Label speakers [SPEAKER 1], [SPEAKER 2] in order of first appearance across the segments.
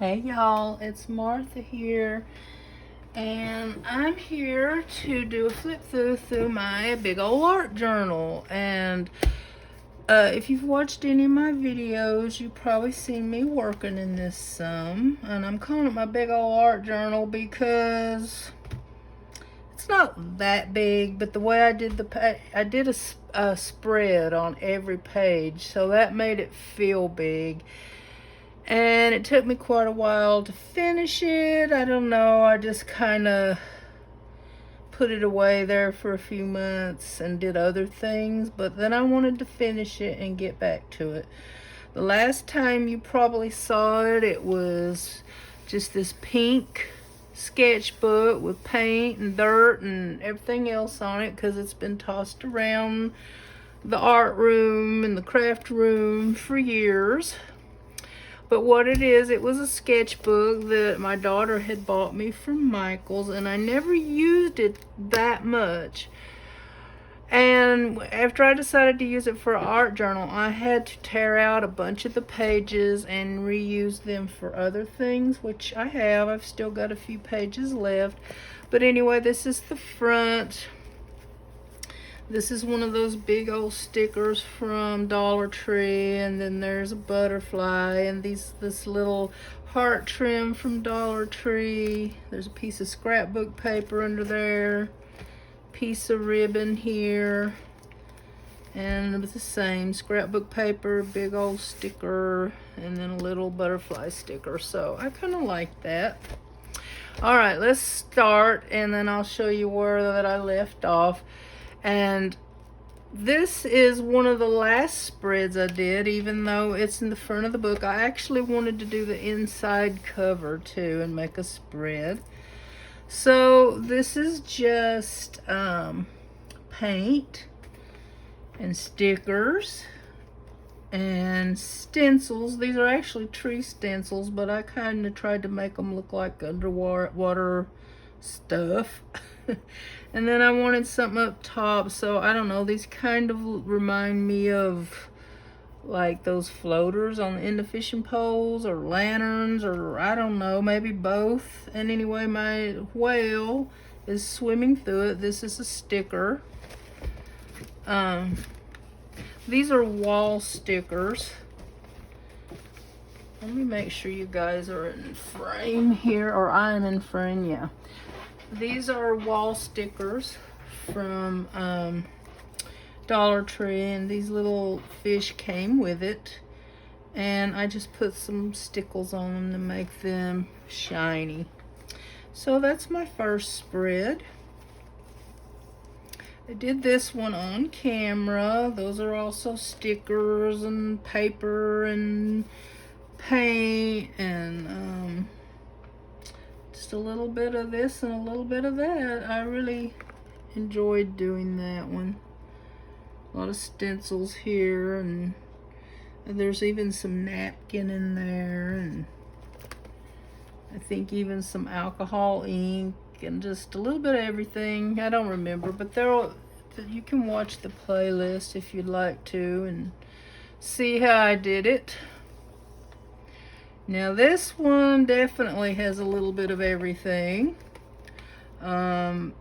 [SPEAKER 1] Hey y'all, it's Martha here, and I'm here to do a flip through my big old art journal. And if you've watched any of my videos, you've probably seen me working in this some. And I'm calling it my big old art journal because it's not that big, but the way I did I did a spread on every page, so that made it feel big. And it took me quite a while to finish it. I don't know, I just kind of put it away there for a few months and did other things, but then I wanted to finish it and get back to it. The last time you probably saw it, it was just this pink sketchbook with paint and dirt and everything else on it, because it's been tossed around the art room and the craft room for years. But what it is, it was a sketchbook that my daughter had bought me from Michael's, and I never used it that much. And after I decided to use it for an art journal, I had to tear out a bunch of the pages and reuse them for other things, which I have. I've still got a few pages left. But anyway, this is the front. This is one of those big old stickers from Dollar Tree, and then there's a butterfly and this little heart trim from Dollar Tree. There's a piece of scrapbook paper under there, piece of ribbon here, and it was the same scrapbook paper, big old sticker, and then a little butterfly sticker. So I kind of like that. All right, let's start, and then I'll show you where that I left off. And this is one of the last spreads I did, even though it's in the front of the book. I actually wanted to do the inside cover too and make a spread. So this is just paint and stickers and stencils. These are actually tree stencils, but I kind of tried to make them look like underwater stuff. And then I wanted something up top, so I don't know, these kind of remind me of like those floaters on the end of fishing poles, or lanterns, or I don't know, maybe both. And anyway, my whale is swimming through it. This is a sticker. These are wall stickers. Let me make sure you guys are in frame here, or I'm in frame, yeah. These are wall stickers from Dollar Tree, and these little fish came with it. And I just put some stickles on them to make them shiny. So that's my first spread. I did this one on camera. Those are also stickers and paper and paint and just a little bit of this and a little bit of that. I really enjoyed doing that one. A lot of stencils here, and there's even some napkin in there, and I think even some alcohol ink, and just a little bit of everything. I don't remember, but you can watch the playlist if you'd like to and see how I did it. Now this one definitely has a little bit of everything. The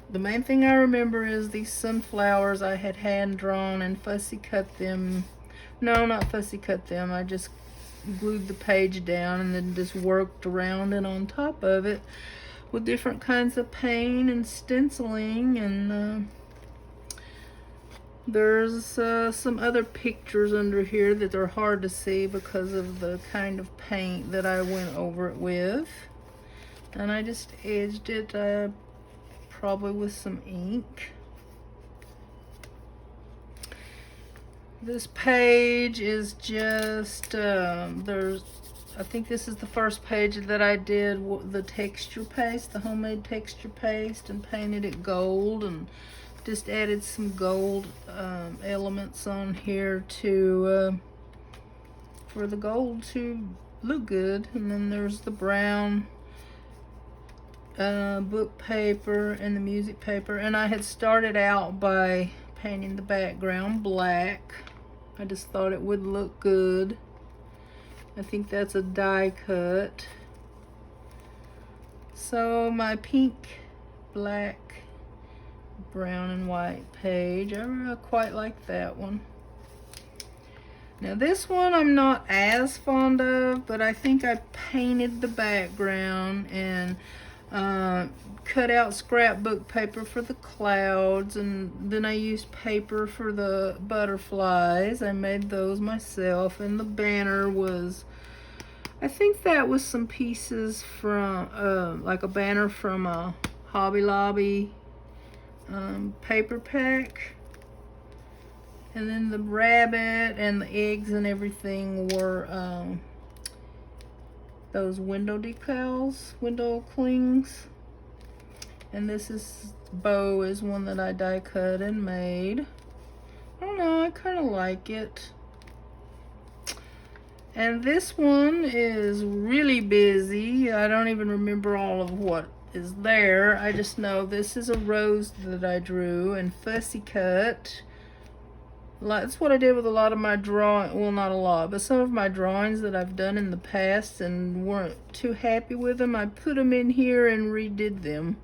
[SPEAKER 1] main thing I remember is these sunflowers. I had hand drawn and fussy cut them. No, not fussy cut them. I just glued the page down and then just worked around and on top of it with different kinds of paint and stenciling. And there's some other pictures under here that are hard to see because of the kind of paint that I went over it with. And I just edged it probably with some ink. This page is just, I think this is the first page that I did the texture paste, the homemade texture paste, and painted it gold, and just added some gold elements on here to for the gold to look good. And then there's the brown book paper and the music paper, and I had started out by painting the background black. I just thought it would look good. I think that's a die cut. So my pink, black, brown, and white page, I quite like that one. Now this one I'm not as fond of, but I think I painted the background and cut out scrapbook paper for the clouds, and then I used paper for the butterflies. I made those myself, and the banner was, I think that was some pieces from like a banner from a Hobby Lobby paper pack. And then the rabbit and the eggs and everything were those window decals, window clings. And this bow is one that I die cut and made. I don't know, I kind of like it. And this one is really busy. I don't even remember all of what is there. I just know this is a rose that I drew and fussy cut. That's what I did with a lot of my drawing, well, not a lot, but some of my drawings that I've done in the past and weren't too happy with them. I put them in here and redid them.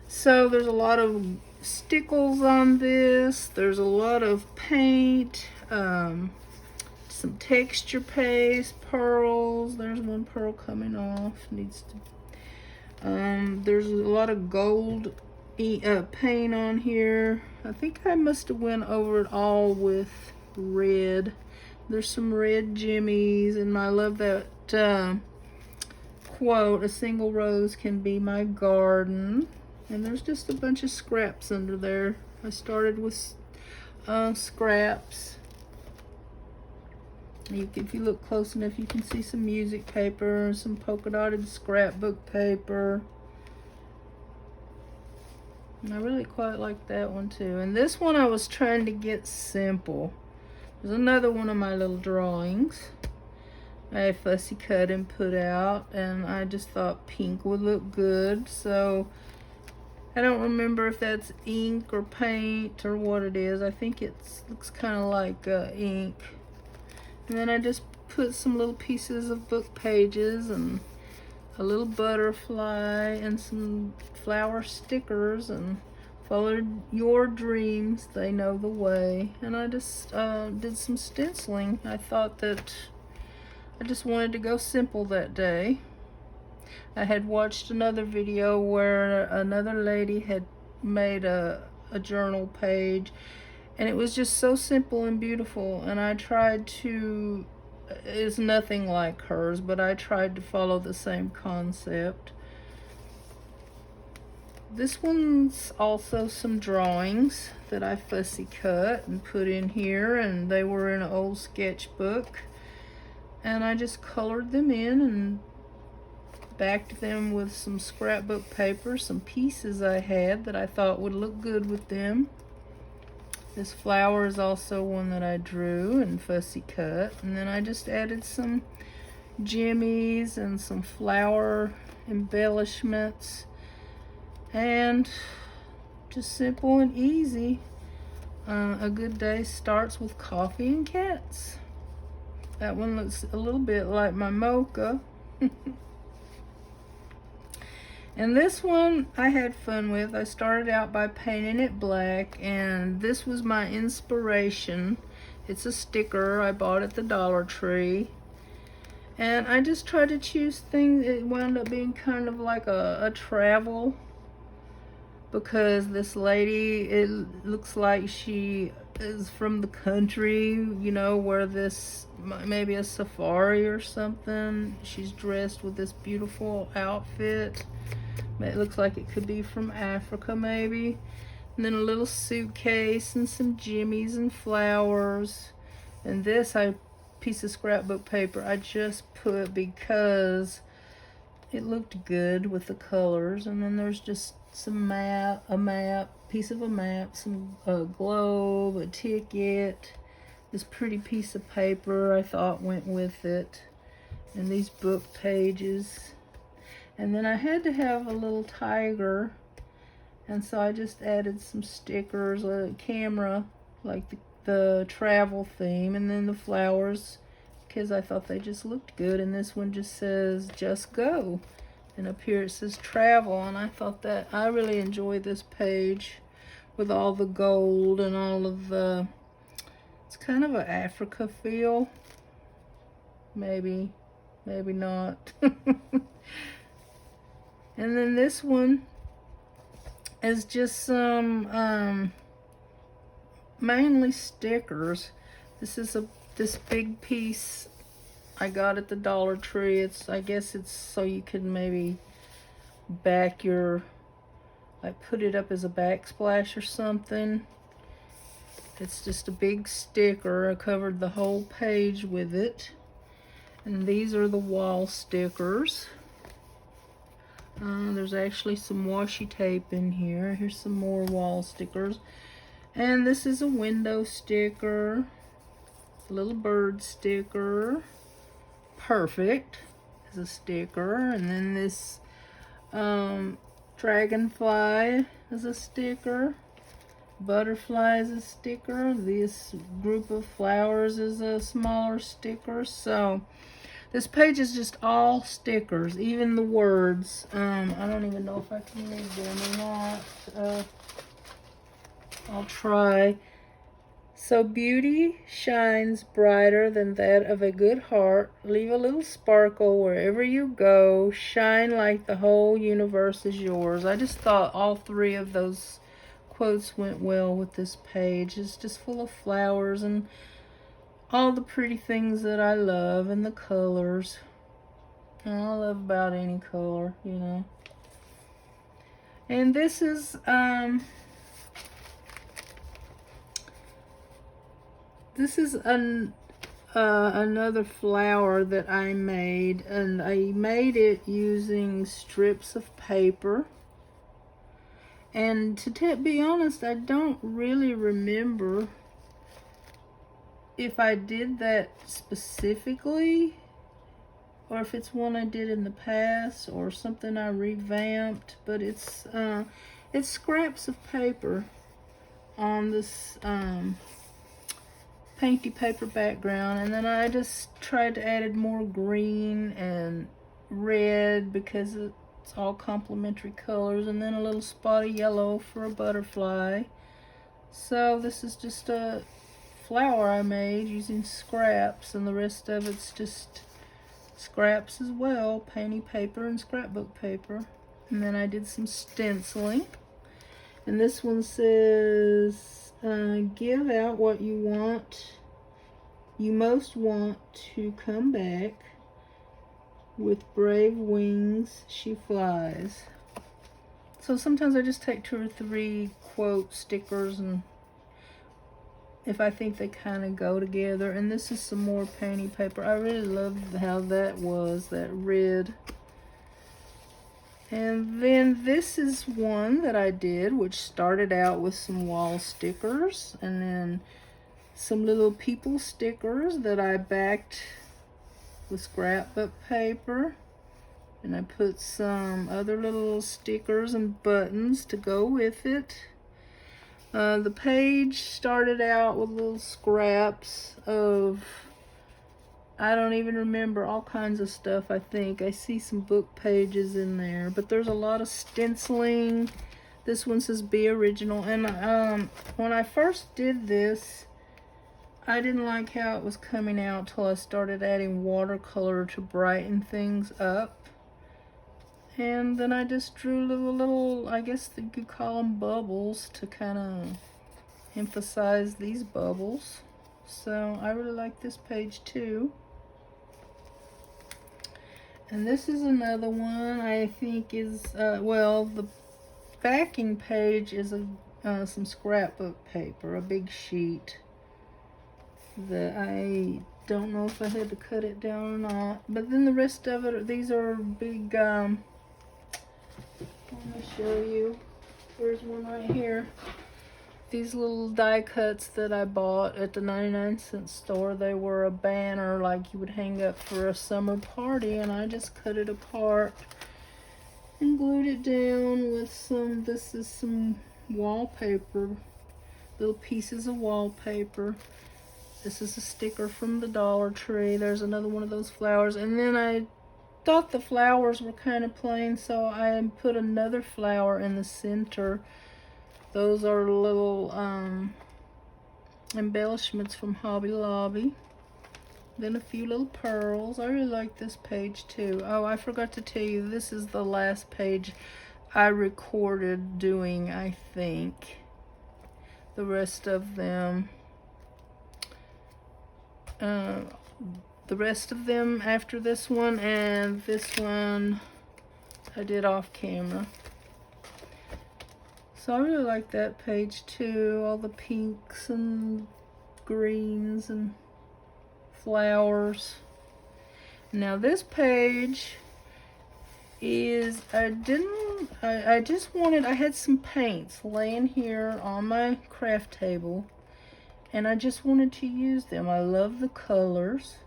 [SPEAKER 1] So there's a lot of stickles on this. There's a lot of paint, some texture paste, pearls. There's one pearl coming off. Needs to. There's a lot of gold paint on here. I think I must have went over it all with red. There's some red jimmies, and I love that quote, "A single rose can be my garden." And there's just a bunch of scraps under there. I started with scraps. If you look close enough, you can see some music paper, some polka dotted scrapbook paper. And I really quite like that one too. And this one I was trying to get simple. There's another one of my little drawings I fussy cut and put out, and I just thought pink would look good. So I don't remember if that's ink or paint or what it is. I think it looks kind of like ink. And then I just put some little pieces of book pages and a little butterfly and some flower stickers, and followed your dreams, they know the way. And I just did some stenciling. I thought that I just wanted to go simple that day. I had watched another video where another lady had made a journal page, and it was just so simple and beautiful, and I tried to, it's nothing like hers, but I tried to follow the same concept. This one's also some drawings that I fussy cut and put in here, and they were in an old sketchbook, and I just colored them in and backed them with some scrapbook paper, some pieces I had that I thought would look good with them. This flower is also one that I drew and fussy cut, and then I just added some jimmies and some flower embellishments, and just simple and easy. A good day starts with coffee and cats. That one looks a little bit like my mocha. And this one I had fun with. I started out by painting it black, and this was my inspiration. It's a sticker I bought at the Dollar Tree. And I just tried to choose things. It wound up being kind of like a travel, because this lady, it looks like she is from the country, you know, where this, maybe a safari or something. She's dressed with this beautiful outfit. It looks like it could be from Africa maybe. And then a little suitcase and some jimmies and flowers. And this piece of scrapbook paper I just put because it looked good with the colors. And then there's just some piece of a map, some globe, a ticket, this pretty piece of paper I thought went with it, and these book pages. And then I had to have a little tiger, and so I just added some stickers, a camera, like the travel theme, and then the flowers because I thought they just looked good. And this one just says just go, and up here it says travel. And I thought that I really enjoy this page with all the gold and all of the, it's kind of an Africa feel, maybe not. And then this one is just some mainly stickers. This is this big piece I got at the Dollar Tree. I guess it's so you can maybe back your, like put it up as a backsplash or something. It's just a big sticker. I covered the whole page with it. And these are the wall stickers. There's actually some washi tape in here. Here's some more wall stickers. And this is a window sticker. A little bird sticker. Perfect is a sticker. And then this dragonfly is a sticker. Butterfly is a sticker. This group of flowers is a smaller sticker. So this page is just all stickers, even the words. I don't even know if I can read them or not. I'll try. So beauty shines brighter than that of a good heart. Leave a little sparkle wherever you go. Shine like the whole universe is yours. I just thought all three of those quotes went well with this page. It's just full of flowers and all the pretty things that I love, and the colors. And I love about any color, you know. And this is another flower that I made, and I made it using strips of paper. And to be honest, I don't really remember if I did that specifically, or if it's one I did in the past, or something I revamped. But it's scraps of paper on this painty paper background, and then I just tried to add more green and red because it's all complementary colors, and then a little spot of yellow for a butterfly. So this is just a flower I made using scraps, and the rest of it's just scraps as well, painty paper and scrapbook paper. And then I did some stenciling, and this one says give out what you most want to come back. With brave wings she flies. So sometimes I just take 2 or 3 quote stickers, and if I think they kind of go together. And this is some more painty paper. I really love how that was, that red. And then this is one that I did, which started out with some wall stickers, and then some little people stickers that I backed with scrapbook paper. And I put some other little stickers and buttons to go with it. The page started out with little scraps of, I don't even remember, all kinds of stuff. I think I see some book pages in there, but there's a lot of stenciling. This one says be original. And when I first did this, I didn't like how it was coming out till I started adding watercolor to brighten things up. And then I just drew little, I guess you could call them bubbles, to kind of emphasize these bubbles. So I really like this page too. And this is another one I think is, well, the backing page is some scrapbook paper, a big sheet that I don't know if I had to cut it down or not. But then the rest of it, these are big, let me show you. There's one right here. These little die cuts that I bought at the 99-cent store. They were a banner like you would hang up for a summer party, and I just cut it apart and glued it down with some, this is some wallpaper, little pieces of wallpaper. This is a sticker from the Dollar Tree. There's another one of those flowers. And then I thought the flowers were kind of plain, so I put another flower in the center. Those are little embellishments from Hobby Lobby. Then a few little pearls. I really like this page too. Oh, I forgot to tell you, this is the last page I recorded doing, I think. The rest of them, after this one, and this one I did off camera. So I really like that page too. All the pinks and greens and flowers. Now this page is, I had some paints laying here on my craft table, and I just wanted to use them. I love the colors,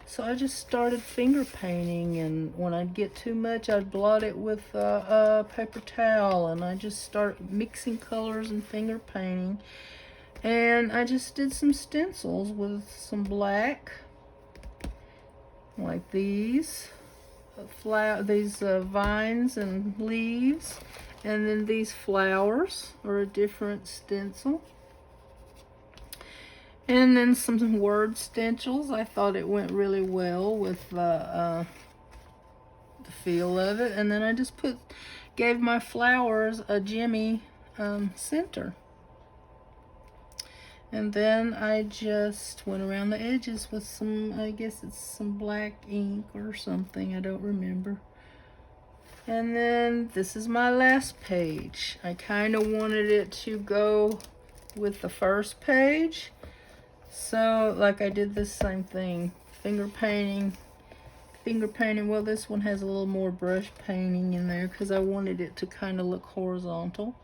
[SPEAKER 1] so I just started finger painting, and when I'd get too much, I'd blot it with a paper towel, and I just start mixing colors and finger painting. And I just did some stencils with some black, like these vines and leaves, and then these flowers are a different stencil, and then some word stencils. I thought it went really well with the feel of it. And then I just gave my flowers a Jimmy center. And then I just went around the edges with some, I guess it's some black ink or something, I don't remember. And then this is my last page. I kind of wanted it to go with the first page. So, like, I did this same thing. Finger painting. Well, this one has a little more brush painting in there because I wanted it to kind of look horizontal.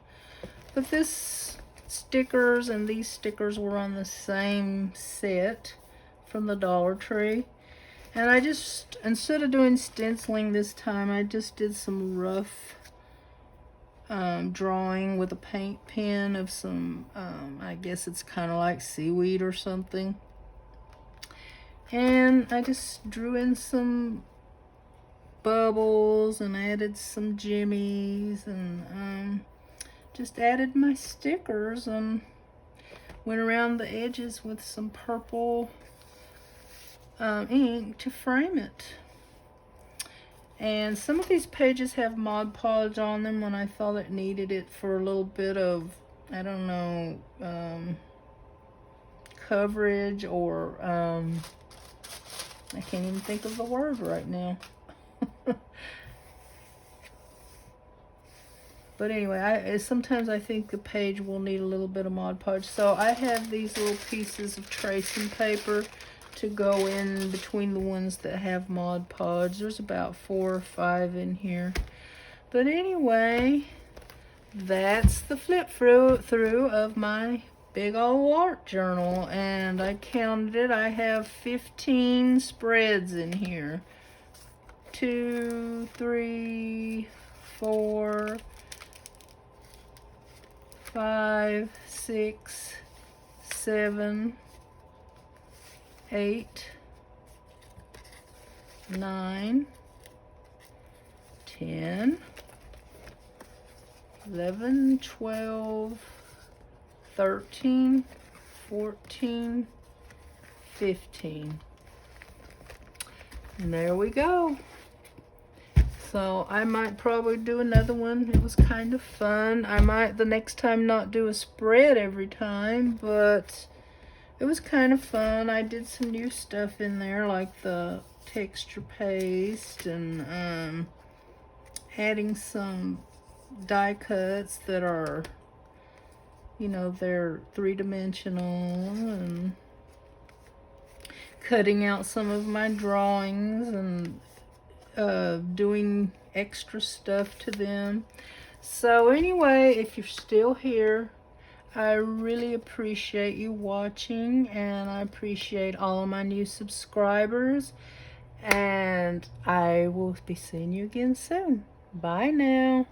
[SPEAKER 1] But this stickers and these stickers were on the same set from the Dollar Tree. And I just, instead of doing stenciling this time, I just did some rough drawing with a paint pen of some, I guess it's kind of like seaweed or something. And I just drew in some bubbles and added some jimmies, and just added my stickers and went around the edges with some purple ink to frame it. And some of these pages have Mod Podge on them when I thought it needed it for a little bit of, I don't know, coverage, or I can't even think of the word right now. But anyway, sometimes I think the page will need a little bit of Mod Podge. So I have these little pieces of tracing paper to go in between the ones that have Mod Podge. There's about 4 or 5 in here. But anyway, that's the flip through of my big old art journal. And I counted it. I have 15 spreads in here. 2, 3, 4, 5, 6, 7, 8, 9, 10, 11, 12, 13, 14, 15. And there we go. So I might probably do another one. It was kind of fun. I might the next time not do a spread every time, but it was kind of fun. I did some new stuff in there, like the texture paste, and adding some die cuts that are, you know, they're 3-dimensional, and cutting out some of my drawings and doing extra stuff to them. So anyway, if you're still here, I really appreciate you watching, and I appreciate all of my new subscribers, and I will be seeing you again soon. Bye now.